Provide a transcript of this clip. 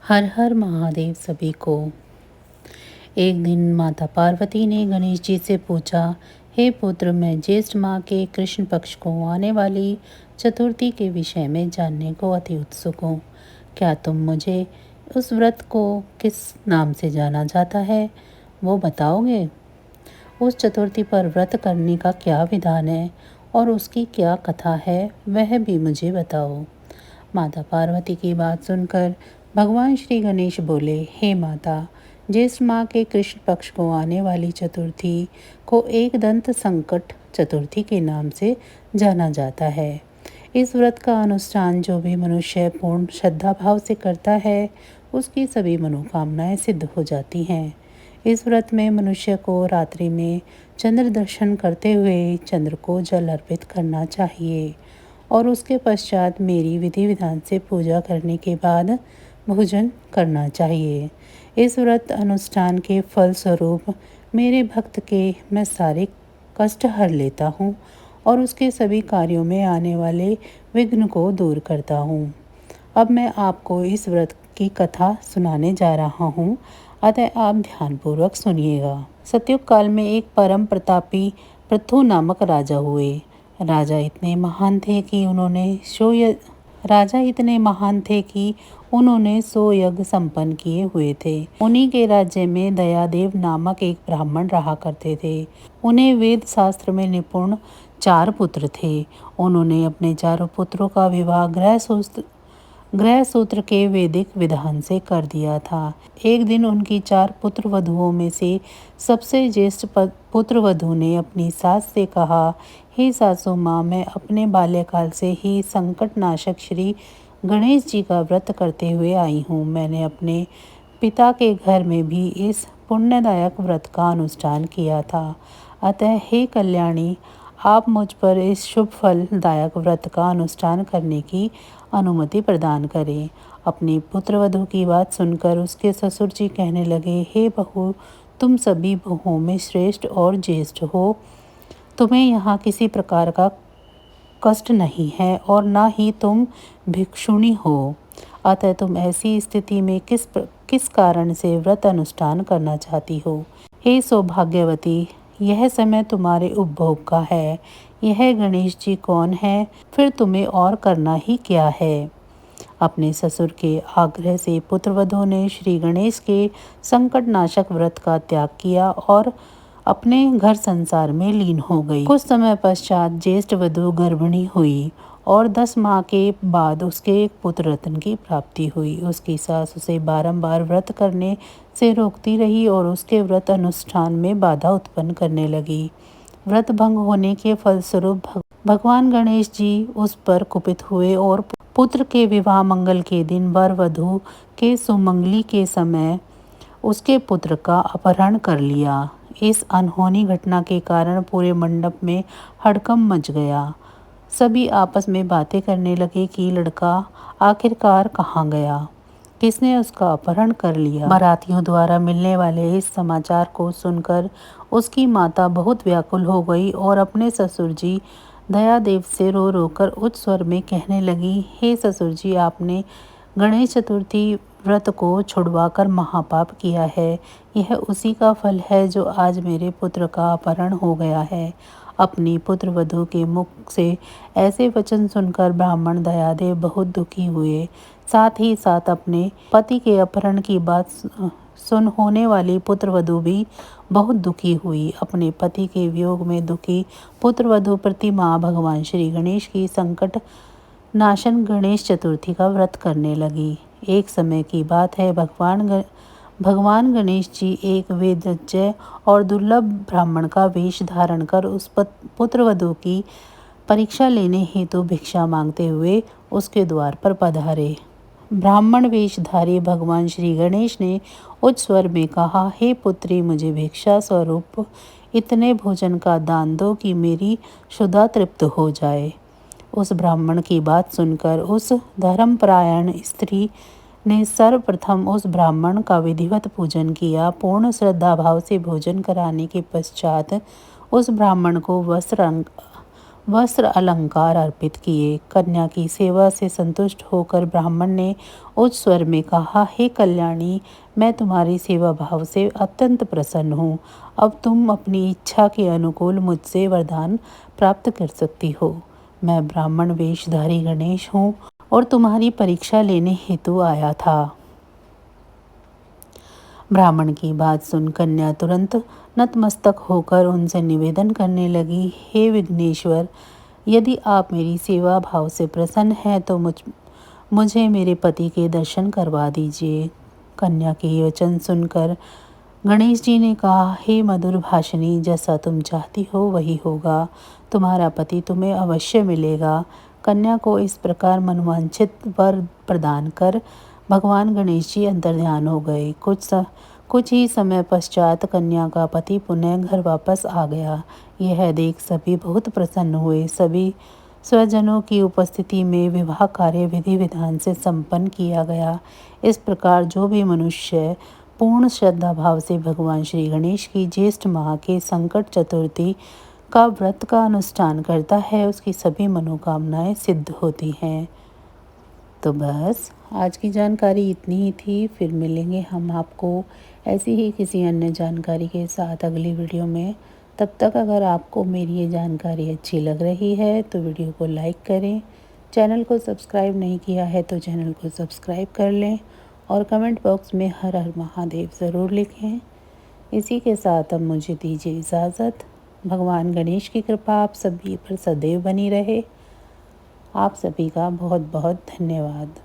हर हर महादेव सभी को। एक दिन माता पार्वती ने गणेश जी से पूछा, हे पुत्र, मैं ज्येष्ठ माह के कृष्ण पक्ष को आने वाली चतुर्थी के विषय में जानने को अति उत्सुक हूँ। क्या तुम मुझे उस व्रत को किस नाम से जाना जाता है वो बताओगे? उस चतुर्थी पर व्रत करने का क्या विधान है और उसकी क्या कथा है, वह भी मुझे बताओ। माता पार्वती की बात सुनकर भगवान श्री गणेश बोले, हे माता, ज्येष्ठ माह के कृष्ण पक्ष को आने वाली चतुर्थी को एक दंत संकट चतुर्थी के नाम से जाना जाता है। इस व्रत का अनुष्ठान जो भी मनुष्य पूर्ण श्रद्धा भाव से करता है, उसकी सभी मनोकामनाएं सिद्ध हो जाती हैं। इस व्रत में मनुष्य को रात्रि में चंद्र दर्शन करते हुए चंद्र को जल अर्पित करना चाहिए और उसके पश्चात मेरी विधि विधान से पूजा करने के बाद भोजन करना चाहिए। इस व्रत अनुष्ठान के फल स्वरूप मेरे भक्त के मैं सारे कष्ट हर लेता हूँ और उसके सभी कार्यों में आने वाले विघ्न को दूर करता हूँ। अब मैं आपको इस व्रत की कथा सुनाने जा रहा हूँ, अतः आप ध्यानपूर्वक सुनिएगा। सतयुग काल में एक परम प्रतापी पृथु नामक राजा हुए। राजा इतने महान थे कि उन्होंने 100 यज्ञ संपन्न किए हुए थे। उन्हीं के राज्य में दयादेव नामक एक ब्राह्मण रहा करते थे। उन्हें वेद शास्त्र में निपुण 4 पुत्र थे। उन्होंने अपने चारों पुत्रों का विवाह गृह सूत्र के वैदिक विधान से कर दिया था। एक दिन उनकी 4 पुत्र वधुओं में से सबसे ज्येष्ठ पुत्र वधु ने अपनी सास से कहा, हे सासू माँ, मैं अपने बाल्यकाल से ही संकट नाशक श्री गणेश जी का व्रत करते हुए आई हूँ। मैंने अपने पिता के घर में भी इस पुण्यदायक व्रत का अनुष्ठान किया था। अतः हे कल्याणी, आप मुझ पर इस शुभ फलदायक व्रत का अनुष्ठान करने की अनुमति प्रदान करें। अपनी पुत्रवधू की बात सुनकर उसके ससुर जी कहने लगे, हे बहू, तुम सभी बहुओं में श्रेष्ठ और ज्येष्ठ हो। तुम्हें यहाँ किसी प्रकार का कष्ट नहीं है और ना ही तुम भिक्षुणी हो। अतः तुम ऐसी स्थिति में किस कारण से व्रत अनुष्ठान करना चाहती हो? हे सौभाग्यवती, यह समय तुम्हारे उपभोग का है। यह गणेश जी कौन है? फिर तुम्हें और करना ही क्या है? अपने ससुर के आग्रह से पुत्रवधू ने श्री गणेश के संकटनाशक व्रत का त्याग किया और अपने घर संसार में लीन हो गई। कुछ समय पश्चात ज्येष्ठ वधू गर्भिणी हुई और 10 माह के बाद उसके एक पुत्र रत्न की प्राप्ति हुई। उसकी सास उसे बारंबार व्रत करने से रोकती रही और उसके व्रत अनुष्ठान में बाधा उत्पन्न करने लगी। व्रत भंग होने के फलस्वरूप भगवान गणेश जी उस पर कुपित हुए और पुत्र के विवाह मंगल के दिन वर वधू के सुमंगली के समय उसके पुत्र का अपहरण कर लिया। इस अनहोनी घटना के कारण पूरे मंडप में हड़कंप मच गया। सभी आपस में बातें करने लगे कि लड़का आखिरकार कहाँ गया, किसने उसका अपहरण कर लिया। बारातियों द्वारा मिलने वाले इस समाचार को सुनकर उसकी माता बहुत व्याकुल हो गई और अपने ससुर जी दयादेव से रो रो कर उच्च स्वर में कहने लगी, हे ससुर जी, आपने गणेश चतुर्थी व्रत को छुड़वाकर महापाप किया है। यह उसी का फल है जो आज मेरे पुत्र का अपहरण हो गया है। अपनी पुत्र वधू के मुख से ऐसे वचन सुनकर ब्राह्मण दयादेव बहुत दुखी हुए। साथ ही साथ अपने पति के अपहरण की बात सुन होने वाली पुत्रवधू भी बहुत दुखी हुई। अपने पति के वियोग में दुखी पुत्रवधू प्रति माह भगवान श्री गणेश की संकट नाशन गणेश चतुर्थी का व्रत करने लगी। एक समय की बात है, भगवान गणेश जी एक वेदज्ञ और दुर्लभ ब्राह्मण का वेश धारण कर उस पुत्रवधू की परीक्षा लेने हेतु भिक्षा मांगते हुए उसके द्वार पर पधारे। ब्राह्मण वेशधारी भगवान श्री गणेश ने उच्च स्वर में कहा, हे पुत्री, मुझे भिक्षा स्वरूप इतने भोजन का दान दो कि मेरी क्षुधा तृप्त हो जाए। उस ब्राह्मण की बात सुनकर उस धर्मपरायण स्त्री ने सर्वप्रथम उस ब्राह्मण का विधिवत पूजन किया। पूर्ण श्रद्धा भाव से भोजन कराने के पश्चात उस ब्राह्मण को वस्त्र अलंकार अर्पित किए। कन्या की सेवा से संतुष्ट होकर ब्राह्मण ने उच्च स्वर में कहा, हे कल्याणी, मैं तुम्हारी सेवा भाव से अत्यंत प्रसन्न हूँ। अब तुम अपनी इच्छा के अनुकूल मुझसे वरदान प्राप्त कर सकती हो। मैं ब्राह्मण वेशधारी गणेश हूँ और तुम्हारी परीक्षा लेने हेतु आया था। ब्राह्मण की बात सुन कन्या तुरंत नतमस्तक होकर उनसे निवेदन करने लगी, हे विघ्नेश्वर, यदि आप मेरी सेवा भाव से प्रसन्न हैं तो मुझे मेरे पति के दर्शन करवा दीजिए। कन्या के वचन सुनकर गणेश जी ने कहा, हे मधुर भाषिणी, जैसा तुम चाहती हो वही होगा। तुम्हारा पति तुम्हें अवश्य मिलेगा। कन्या को इस प्रकार मनवांछित वर प्रदान कर भगवान गणेश जी अंतर्ध्यान हो गए। कुछ ही समय पश्चात कन्या का पति पुनः घर वापस आ गया। यह देख सभी बहुत प्रसन्न हुए। सभी स्वजनों की उपस्थिति में विवाह कार्य विधि विधान से संपन्न किया गया। इस प्रकार जो भी मनुष्य पूर्ण श्रद्धा भाव से भगवान श्री गणेश की ज्येष्ठ माह के संकट चतुर्थी का व्रत का अनुष्ठान करता है, उसकी सभी मनोकामनाएं सिद्ध होती हैं। तो बस आज की जानकारी इतनी ही थी। फिर मिलेंगे हम आपको ऐसी ही किसी अन्य जानकारी के साथ अगली वीडियो में। तब तक अगर आपको मेरी ये जानकारी अच्छी लग रही है तो वीडियो को लाइक करें। चैनल को सब्सक्राइब नहीं किया है तो चैनल को सब्सक्राइब कर लें और कमेंट बॉक्स में हर हर महादेव ज़रूर लिखें। इसी के साथ अब मुझे दीजिए इजाज़त। भगवान गणेश की कृपा आप सभी पर सदैव बनी रहे। आप सभी का बहुत बहुत धन्यवाद।